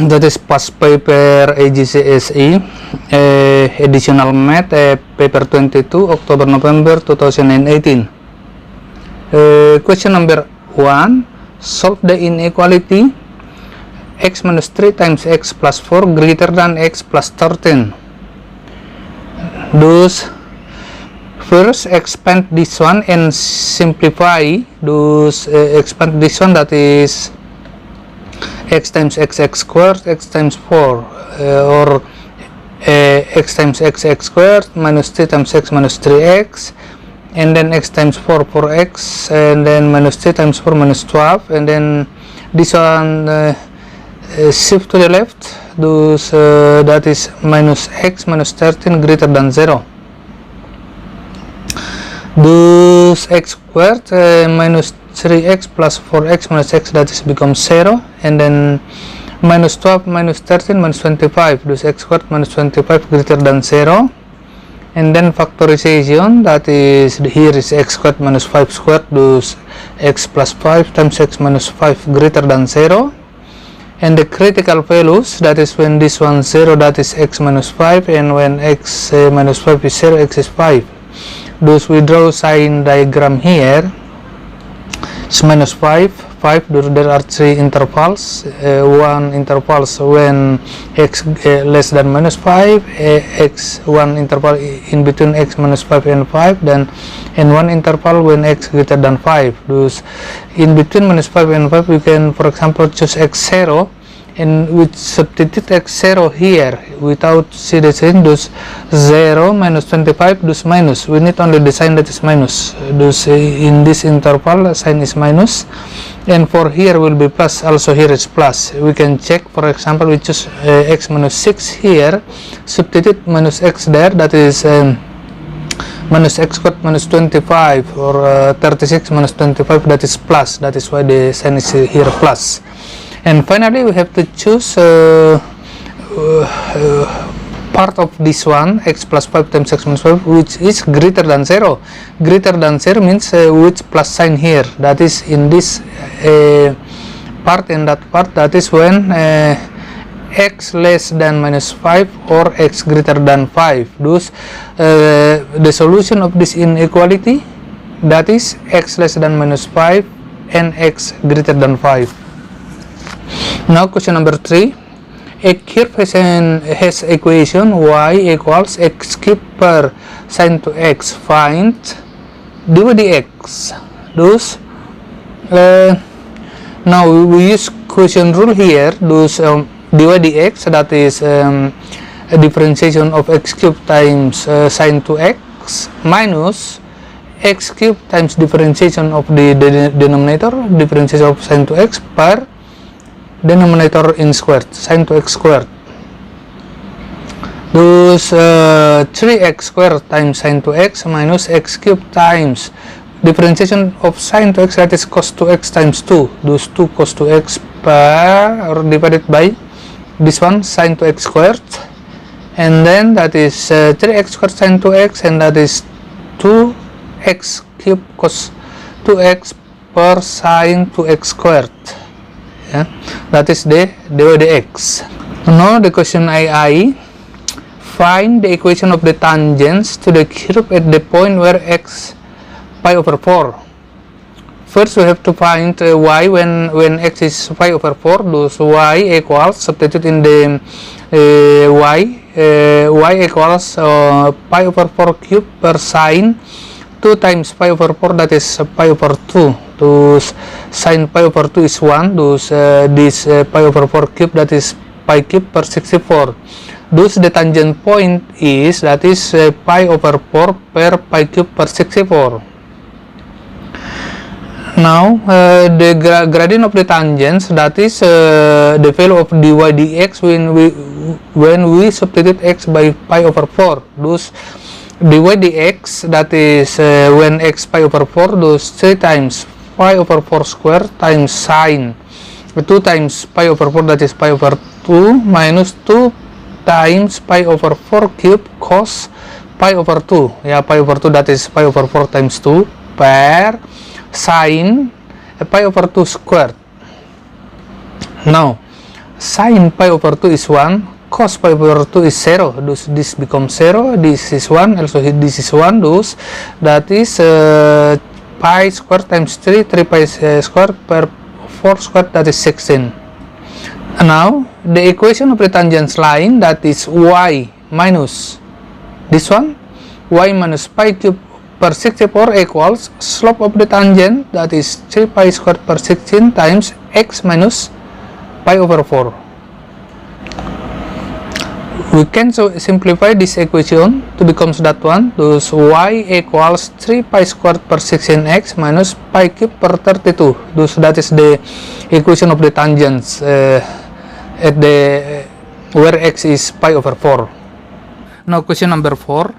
that is past paper AGCSE additional math paper 22 October November 2018. Question number 1, solve the inequality x minus 3 times x plus 4 greater than x plus 13. Thus first expand this one and simplify. Thus expand this one, that is x times x squared, x times 4 or x times x squared minus 3 times x minus 3x, and then x times 4 4x, and then minus 3 times 4 minus 12, and then this one shift to the left. Thus that is minus x minus 13 greater than 0. Thus x squared minus 3x plus 4x minus x, that is becomes 0, and then minus 12 minus 13 minus 25. Thus x squared minus 25 greater than 0, and then factorization, that is here is x squared minus 5 squared. Thus x plus 5 times x minus 5 greater than 0, and the critical values, that is when this one 0, that is x minus 5, and when x minus 5 is 0, x is 5. Thus we draw sign diagram here. It's minus 5, 5. There are 3 intervals. One intervals when x less than minus 5, x one interval in between x minus 5 and 5, then and one interval when x greater than 5. Thus in between minus 5 and 5 we can, for example, choose x0, and we substitute x0 here without see the sign. Thus 0 minus 25, thus minus. We need only the sign that is minus. Thus in this interval sign is minus, and for here will be plus. Also here is plus. We can check, for example, we choose x minus 6 here, substitute minus x there, that is minus x squared minus 25, or 36 minus 25, that is plus. That is why the sign is here plus. And finally we have to choose part of this one, x plus 5 times x minus 5, which is greater than 0. Greater than 0 means which plus sign here, that is in this part and that part, that is when x less than minus 5 or x greater than 5. Thus the solution of this inequality, that is x less than minus 5 and x greater than 5. Now question number 3. A curve has equation y equals x cubed per sine to x. Find dy dx. Thus now we use quotient rule here. Thus dy dx, that is a differentiation of x cubed times sine to x minus x cubed times differentiation of the denominator, differentiation of sine to x, per denominator in squared, sine to x squared. Thus 3x squared times sine to x minus x cubed times differentiation of sine to x, that is cos to x times 2. Thus 2 cos to x per, or divided by this one sine to x squared, and then that is 3x squared sine to x, and that is 2x cubed cos 2x per sine to x squared. Yeah, that is the dy dx. Now the question II, find the equation of the tangents to the curve at the point where x pi over 4. First we have to find y when x is pi over 4. Thus y equals, substitute in the y equals pi over 4 cube per sine 2 times pi over 4, that is pi over 2. Thus sine pi over 2 is 1. Thus this pi over 4 cube, that is pi cube per 64. Thus the tangent point is, that is pi over 4 per pi cube per 64. Now the gradient of the tangents, that is the value of dy dx when we substitute x by pi over 4. Thus dy dx, that is when x pi over 4, thus 3 times pi over 4 square times sine 2 times pi over 4, that is pi over 2, minus 2 times pi over 4 cube cos pi over 2. Yeah, pi over 2, that is pi over 4 times 2 per sine pi over 2 squared. Now Sin pi over 2 is 1, cos pi over 2 is 0, thus this becomes 0, this is 1, also this is 1, thus that is pi squared times 3 pi squared per 4 squared, that is 16. And now the equation of the tangent line, that is y minus this one, y minus pi cube per 64 equals slope of the tangent, that is 3 pi squared per 16 times x minus pi over 4. We can simplify this equation to becomes that one, thus y equals 3 pi squared per 16x minus pi cube per 32, thus that is the equation of the tangents at the where x is pi over 4. Now question number 4.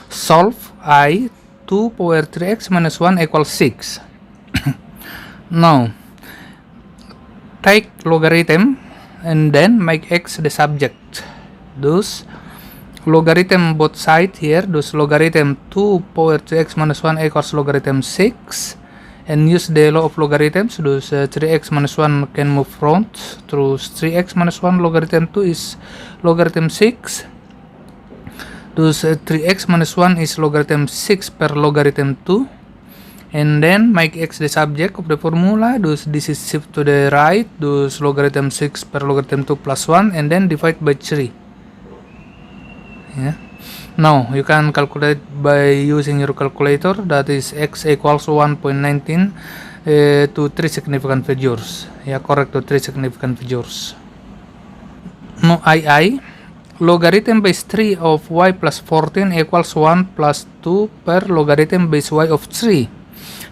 Solve I 2 power 3x minus 1 equals 6. Now take logarithm and then make x the subject. Thus logarithm both sides here, thus logarithm 2 power 3x minus 1 equals logarithm 6, and use the law of logarithms, thus 3x minus 1 can move front through 3x minus 1 logarithm 2 is logarithm 6, thus 3x minus 1 is logarithm 6 per logarithm 2, and then make x the subject of the formula, thus this is shift to the right, thus logarithm 6 per logarithm 2 plus 1, and then divide by 3. Yeah. Now you can calculate by using your calculator, that is x equals 1.19 to 3 significant figures. Yeah, correct, to 3 significant figures. Now I logarithm base 3 of y plus 14 equals 1 plus 2 per logarithm base y of 3.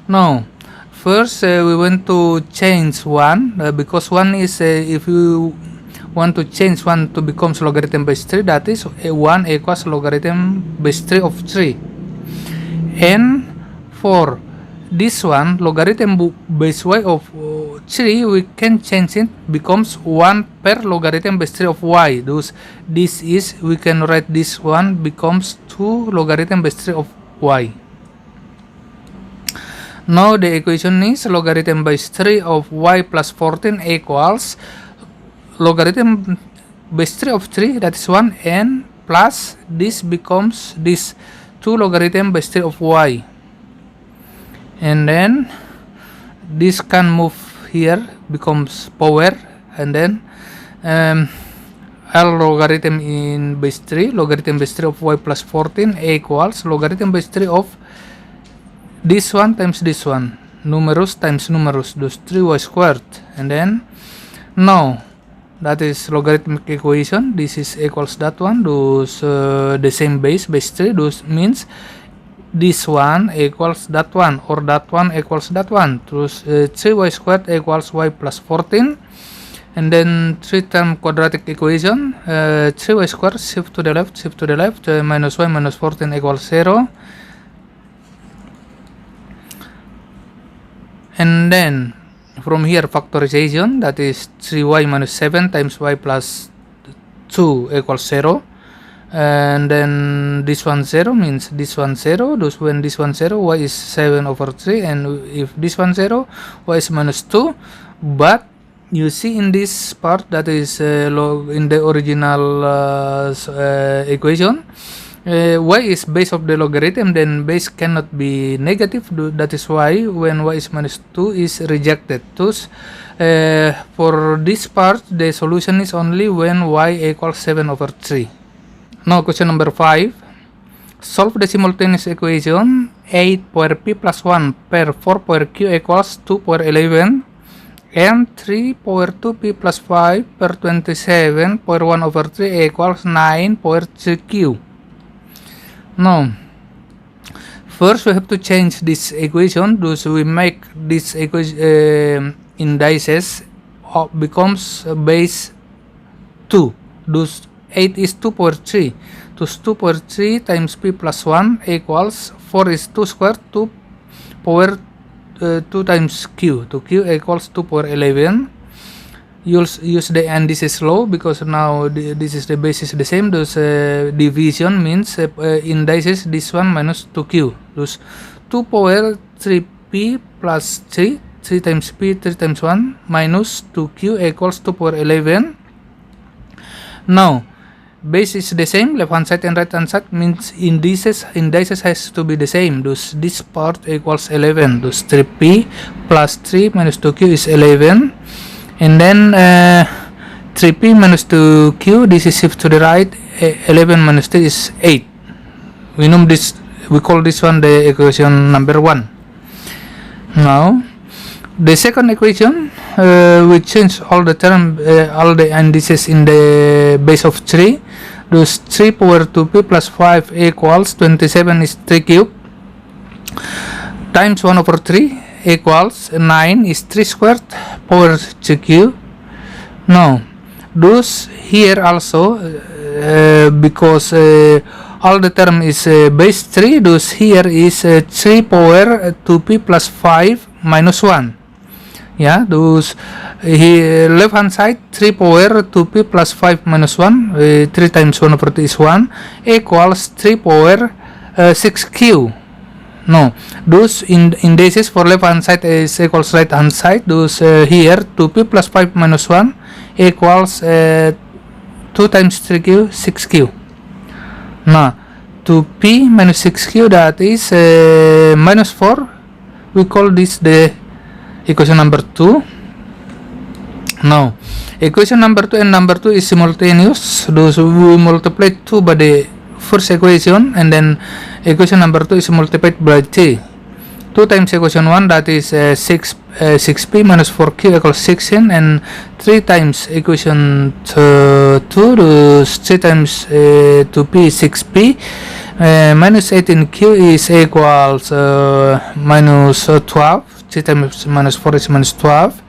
Now first we want to change 1 because 1 is if you want to change 1 to becomes logarithm base 3, that is 1 equals logarithm base 3 of 3. And for this one, logarithm base y of 3, we can change it becomes 1 per logarithm base 3 of y. Thus this is, we can write this one becomes 2 logarithm base 3 of y. Now the equation is logarithm base 3 of y plus 14 equals logarithm base 3 of 3, that is 1, and plus this becomes this 2 logarithm base 3 of y, and then this can move here becomes power, and then L logarithm in base 3, logarithm base 3 of y plus 14 equals logarithm base 3 of this one times this one, numerous times numerous, thus 3y squared, and then now that is logarithmic equation, this is equals that one, thus the same base 3, thus means this one equals that one, or that one equals that one, thus 3y squared equals y plus 14, and then 3 term quadratic equation, 3y squared shift to the left, minus y minus 14 equals 0, and then from here factorization, that is 3y minus 7 times y plus 2 equals 0, and then this one 0 means this one 0, thus when this one 0, y is 7 over 3, and if this one 0, y is minus 2, but you see in this part, that is in the original equation, y is base of the logarithm, then base cannot be negative, that is why when y is minus 2 is rejected. Thus for this part the solution is only when y equals 7 over 3. Now question number 5. Solve the simultaneous equation 8 power p plus 1 per 4 power q equals 2 power 11 and 3 power 2p plus 5 per 27 power 1 over 3 equals 9 power 3q. Now first we have to change this equation, thus we make this equation indices becomes base 2, thus 8 is 2 power 3, thus 2 power 3 times p plus 1 equals 4 is 2 squared, 2 power 2 times q, to q equals 2 power 11. Use the indices law because now this is the basis the same, thus division means indices this one minus 2q, thus 2 power 3p plus 3 3 times p, 3 times 1 minus 2q equals 2 power 11. Now base is the same, left hand side and right hand side, means indices has to be the same. Thus this part equals 11. Thus 3p plus 3 minus 2q is 11, and then 3p minus 2q, this is shift to the right, 11 minus 3 is 8. We call this one the equation number 1. Now the second equation, we change all the term, all the indices in the base of 3. Thus 3 power 2p plus 5 equals 27 is 3 cube times 1 over 3 equals 9 is 3 squared power 2 cube. Now thus here also, because all the term is base 3, thus here is 3 power 2p plus 5 minus 1. Yeah, those here left hand side 3 power 2p plus 5 minus 1, 3 times 1 over 2 is 1 equals 3 power 6q. No, those indices for left hand side is equals right hand side. Those here 2p plus 5 minus 1 equals 2 times 3q, 6q. Now 2p minus 6q, that is minus 4. We call this the equation number 2. Now equation number 2 and number 2 is simultaneous. Those we multiply 2 by the first equation, and then equation number 2 is multiplied by 3. 2 times equation 1, that is 6p minus 4q equals 16, and 3 times equation 2, those 3 times 2p is 6p, minus 18q is equals minus 12. 3 times minus 4 is minus 12,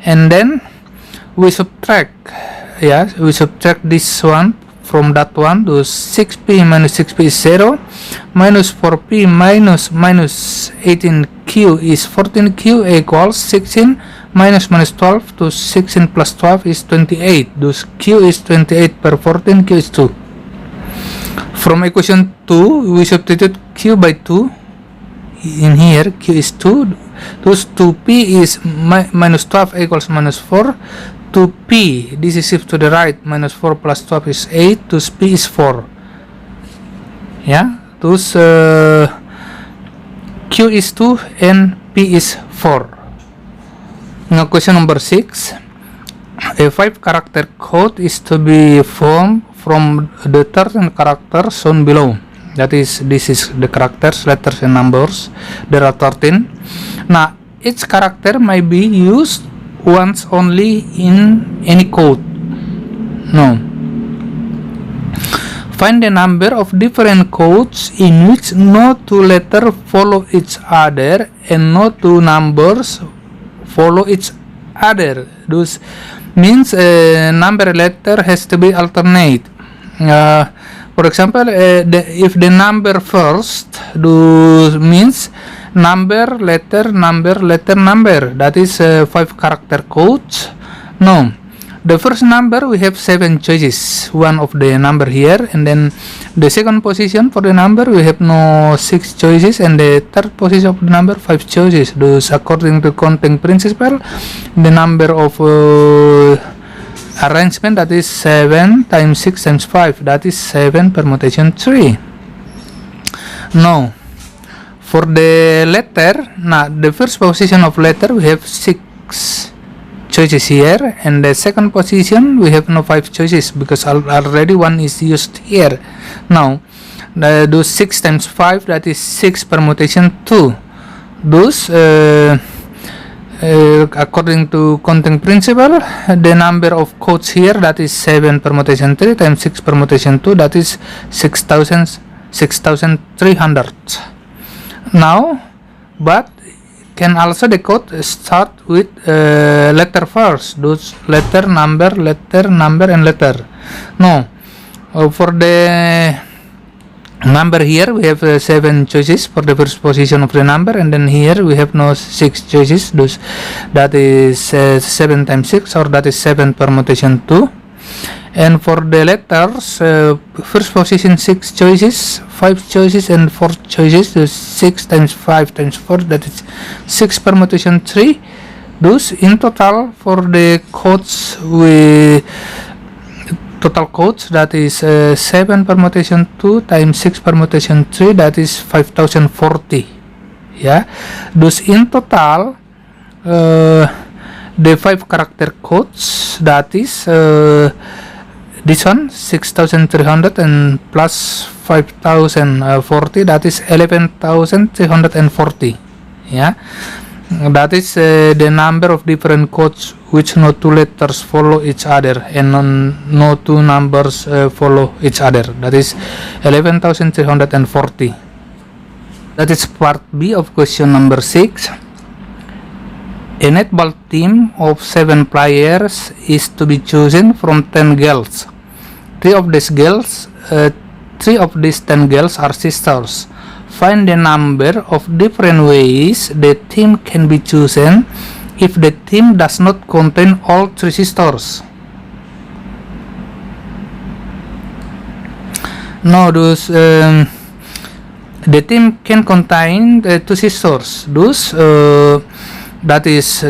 and then we subtract, we subtract this one from that one. Those 6p minus 6p is 0, minus 4p minus 18q is 14q equals 16 minus 12, to 16 plus 12 is 28. Those q is 28 per 14, q is 2. From equation 2 we substitute q by 2 in here, q is 2. Thus 2p is minus 12 equals minus 4. 2p, this is shift to the right, minus 4 plus 12 is 8. Thus p is 4. Yeah, thus q is 2 and p is 4. Now question number 6. A 5 character code is to be formed from the 13 characters shown below. That is, this is the characters, letters and numbers. There are 13. Now each character may be used once only in any code. No. Find the number of different codes in which no two letters follow each other and no two numbers follow each other. This means number letter has to be alternate. For example, if the number first means number, letter, number, letter, number. That is 5 character codes. No, the first number we have 7 choices, one of the number here, and then the second position for the number we have no 6 choices, and the third position of the number 5 choices. Thus according to counting principle, the number of arrangement, that is 7 times 6 times 5, that is 7 permutation 3. Now for the letter, now the first position of letter we have 6 choices here, and the second position we have no 5 choices because already one is used here. Now those 6 times 5, that is 6 permutation 2. Thus according to counting principle, the number of codes here, that is 7 permutation 3 times 6 permutation 2, that is 6,300. Now, but can also the code start with letter first. Those letter, number, and letter. No, for the number here we have 7 choices for the first position of the number, and then here we have no 6 choices. Thus that is 7 times 6, or that is 7 permutation 2. And for the letters, first position 6 choices, 5 choices, and 4 choices. So 6 times 5 times 4, that is 6 permutation 3. Thus in total for the codes, with total codes, that is 7 permutation 2 times 6 permutation 3, that is 5040. Yeah, thus in total the 5 character codes, that is this one 6300 and plus 5040, that is 11340. Yeah, that is the number of different codes which no two letters follow each other and no two numbers follow each other. That is 11340. That is part B of question number 6. A netball team of 7 players is to be chosen from 10 girls. 3 of these 10 girls are sisters. Find the number of different ways the team can be chosen if the team does not contain all 3 sisters. No, those the team can contain 2 sisters. Thus that is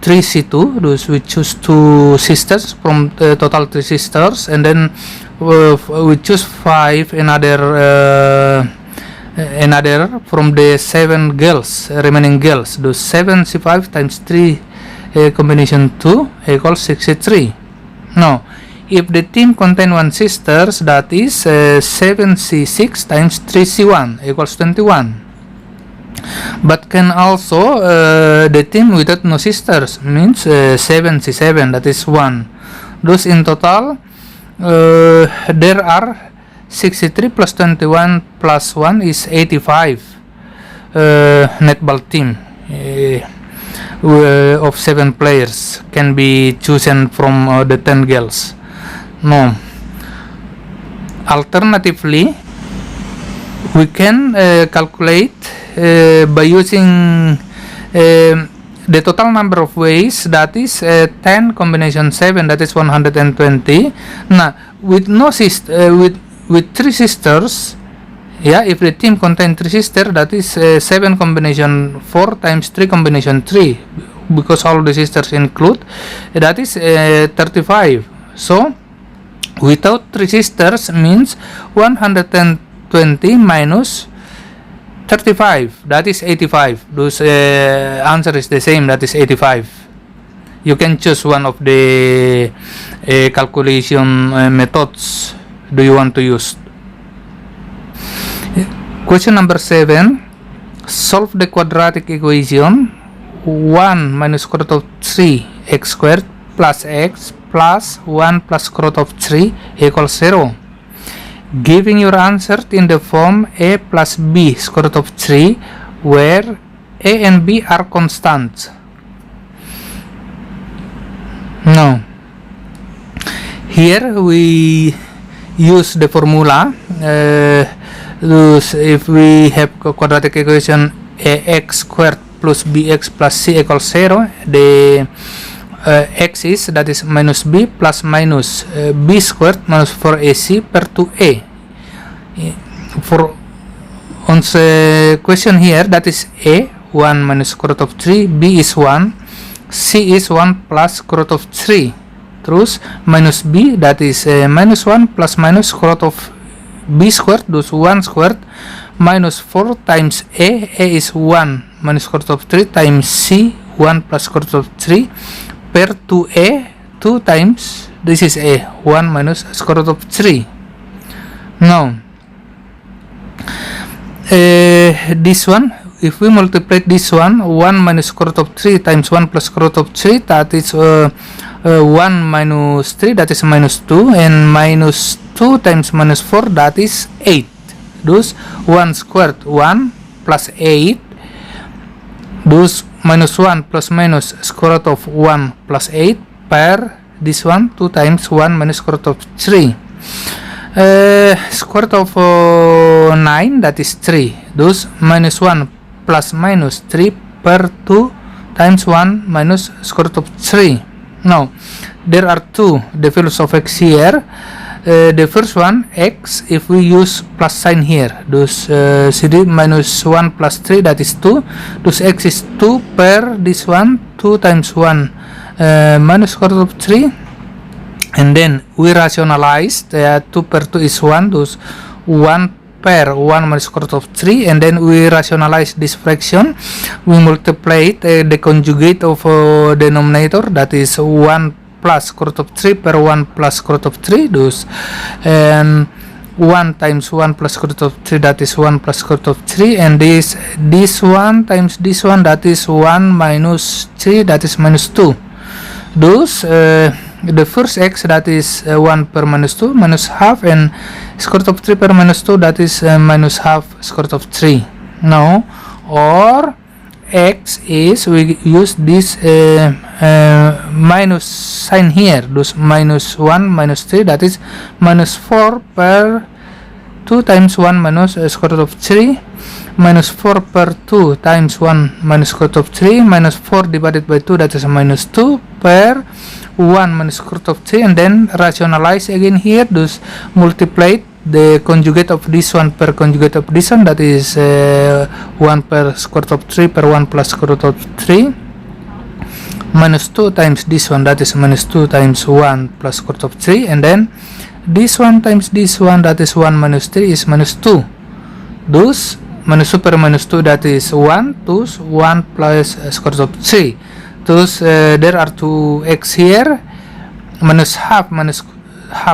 3C2. Thus we choose 2 sisters from the total 3 sisters, and then we choose 5 another from the 7 girls, remaining girls. Those 7C5 times 3 combination 2 equals 63. Now if the team contain 1 sisters, that is 7C6 times 3C1 equals 21. But can also the team without no sisters, means 7C7, that is 1. Thus in total there are 63 plus 21 plus 1 is 85 netball team of 7 players can be chosen from the 10 girls. No. Alternatively, we can calculate by using the total number of ways, that is 10 combination 7, that is 120. Now with no with 3 sisters, yeah, if the team contain 3 sisters, that is 7 combination 4 times 3 combination 3, because all the sisters include, that is 35. So without 3 sisters means 120 minus 35, that is 85. Those answer is the same, that is 85. You can choose one of the calculation methods do you want to use. Question number 7. Solve the quadratic equation 1 minus square root of 3 x squared plus x plus 1 plus square root of 3 equals 0. Giving your answer in the form a plus b square root of 3, where a and b are constants. No. Here we use the formula. If we have a quadratic equation ax squared plus bx plus c equals 0, the x is, that is minus b plus minus b squared minus 4ac per 2a. For on the question here, that is a 1 minus square root of 3, b is 1, c is 1 plus square root of 3. Terus minus b, that is minus 1 plus minus square root of b squared, thus 1 squared, minus 4 times a is 1 minus square root of 3 times c, 1 plus square root of 3 per 2a, 2 times, this is a 1 minus square root of 3. Now this one, if we multiply this one, 1 minus square root of 3 times 1 plus square root of 3, that is 1 minus 3, that is minus 2, and minus 2 times minus 4, that is 8. Thus 1 squared 1 plus 8, thus minus 1 plus minus square root of 1 plus 8 per this one, 2 times 1 minus square root of 3. Square root of 9, that is 3. Thus minus 1 plus minus 3 per 2 times 1 minus square root of 3. Now there are two the values of x here. The first one x, if we use plus sign here, thus CD minus 1 plus 3, that is 2, thus x is 2 per this one, 2 times 1 minus square root of 3, and then we rationalize 2 per 2 is 1, thus 1 per 1 minus square root of 3, and then we rationalize this fraction, we multiply it, the conjugate of denominator, that is 1 plus square root of 3 per 1 plus square root of 3, thus and 1 times 1 plus square root of 3, that is 1 plus square root of 3, and this 1 times this one, that is 1 minus 3, that is minus 2. Thus the first x, that is 1 per minus 2 minus half, and square root of 3 per minus 2, that is minus half square root of 3. Now, or x is, we use this minus sign here, thus minus 1 minus 3, that is minus 4 per 2 times 1 minus square root of 3, minus 4 per 2 times 1 minus square root of 3, minus 4 divided by 2, that is minus 2 per 1 minus square root of 3, and then rationalize again here, thus multiply the conjugate of this one per conjugate of this one, that is 1 per square root of 3 per 1 plus square root of 3, minus 2 times this one, that is minus 2 times 1 plus square root of 3, and then this one times this one, that is 1 minus 3 is minus 2. Thus minus 2 per minus 2, that is 1, thus 1 plus square root of 3. Thus there are two x here, minus half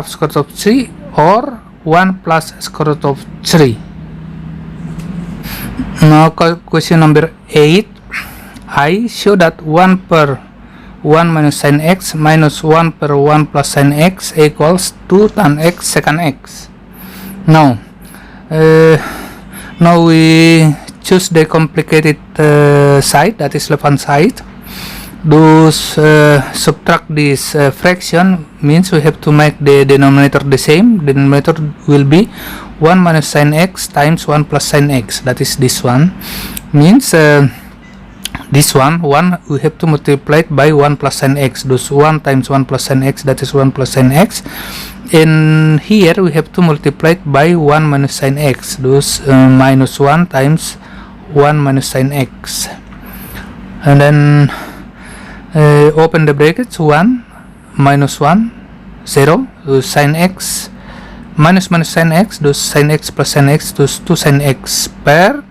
square root of 3, or 1 plus square root of 3. Now question number 8. I show that 1 per 1 minus sin x minus 1 per 1 plus sin x equals 2 tan x secant x. Now we choose the complicated side, that is left hand side. Thus subtract this fraction means we have to make the denominator the same. The denominator will be 1 minus sin x times 1 plus sin x, that is this one. Means this one we have to multiply it by 1 plus sin x, thus 1 times 1 plus sin x, that is 1 plus sin x. In here we have to multiply it by 1 minus sin x, thus minus 1 times 1 minus sin x, and then open the brackets, 1 minus 1 0, thus sin x minus sin x, thus sin x plus sin x, thus 2 sin x per,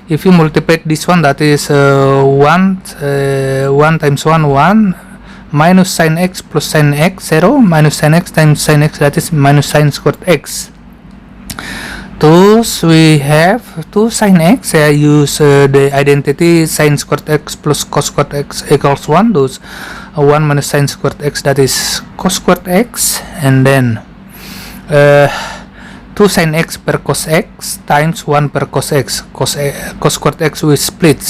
if you multiply this one, that is 1 times 1 minus sin x plus sin x 0 minus sin x times sin x, that is minus sin squared x. Thus we have 2 sin x. I use the identity sin squared x plus cos squared x equals 1. Thus 1 minus sin squared x, that is cos squared x, and then 2 sin x per cos x times 1 per cos x. Cos squared x we split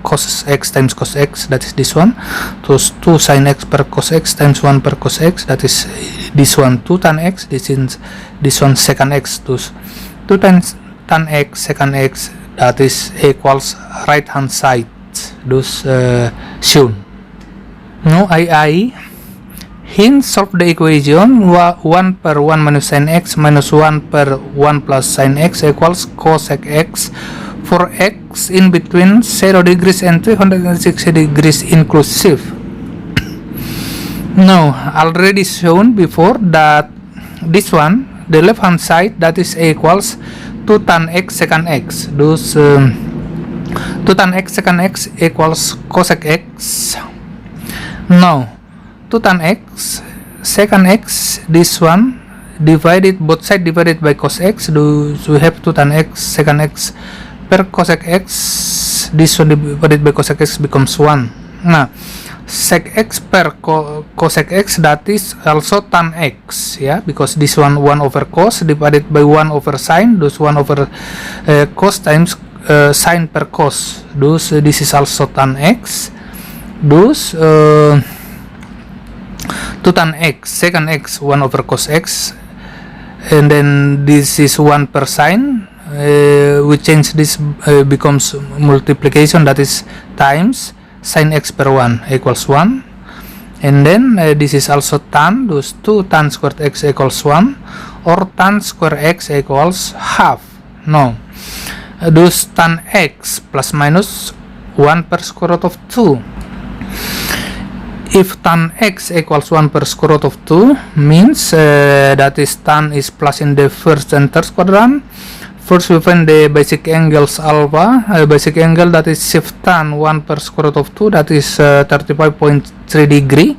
cos x times cos x, that is this one. Thus 2 sin x per cos x times 1 per cos x, that is this one 2 tan x, this one secant x. Thus 2 times tan x secant x, that is equals right hand side, thus shown. Now I hence solve the equation 1 per 1 minus sin x minus 1 per 1 plus sin x equals cosec x for x in between 0 degrees and 360 degrees inclusive. Now already shown before that this one, the left hand side, that is equals 2 tan x secant x. Thus 2 tan x secant x equals cosec x. Now 2 tan x secant x, this one divided, both side divided by cos x, thus we have 2 tan x secant x per cosec x, this one divided by cosec x becomes 1. Now sec x per cosec x, that is also tan x, yeah, because this one 1 over cos divided by 1 over sin, thus 1 over cos times sin per cos, thus this is also tan x. Thus 2 tan x secant x 1 over cos x, and then this is 1 per sin, we change this becomes multiplication, that is times sin x per 1 equals 1, and then this is also tan, thus 2 tan squared x equals 1, or tan square x equals half. No, thus tan x plus minus 1 per square root of 2. If tan x equals 1 per square root of 2, means that is tan is plus in the first and third quadrant. First we find the basic angles alpha, basic angle that is shift tan 1 per square root of 2, that is 35.3 degree.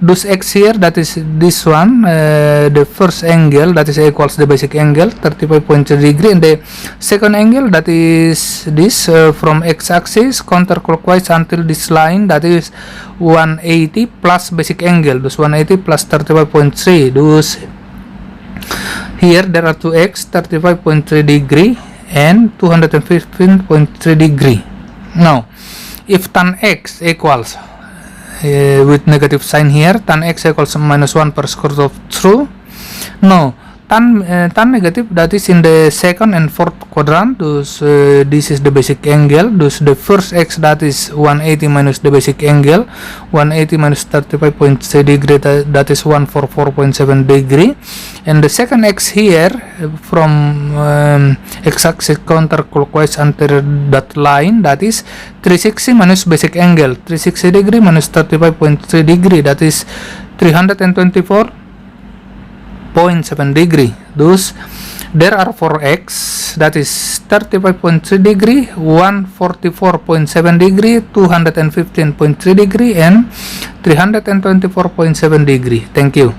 Thus x here, that is this one, the first angle that is equals the basic angle 35.3 degree, and the second angle that is this from x-axis counterclockwise until this line, that is 180 plus basic angle, thus 180 plus 35.3. Thus here there are 2x 35.3 degree and 215.3 degree. Now if tan x equals with negative sign here, tan x equals minus 1 per square root of 2. No, tan negative, that is in the second and fourth quadrant. Thus this is the basic angle. Thus the first x, that is 180 minus the basic angle, 180 minus 35.3 degree, that is 144.7 degree. And the second x here from x-axis counterclockwise until that line, that is 360 minus basic angle, 360 degree minus 35.3 degree, that is 324.7 degree. Thus there are 4x, that is 35.3 degree, 144.7 degree, 215.3 degree, and 324.7 degree. Thank you.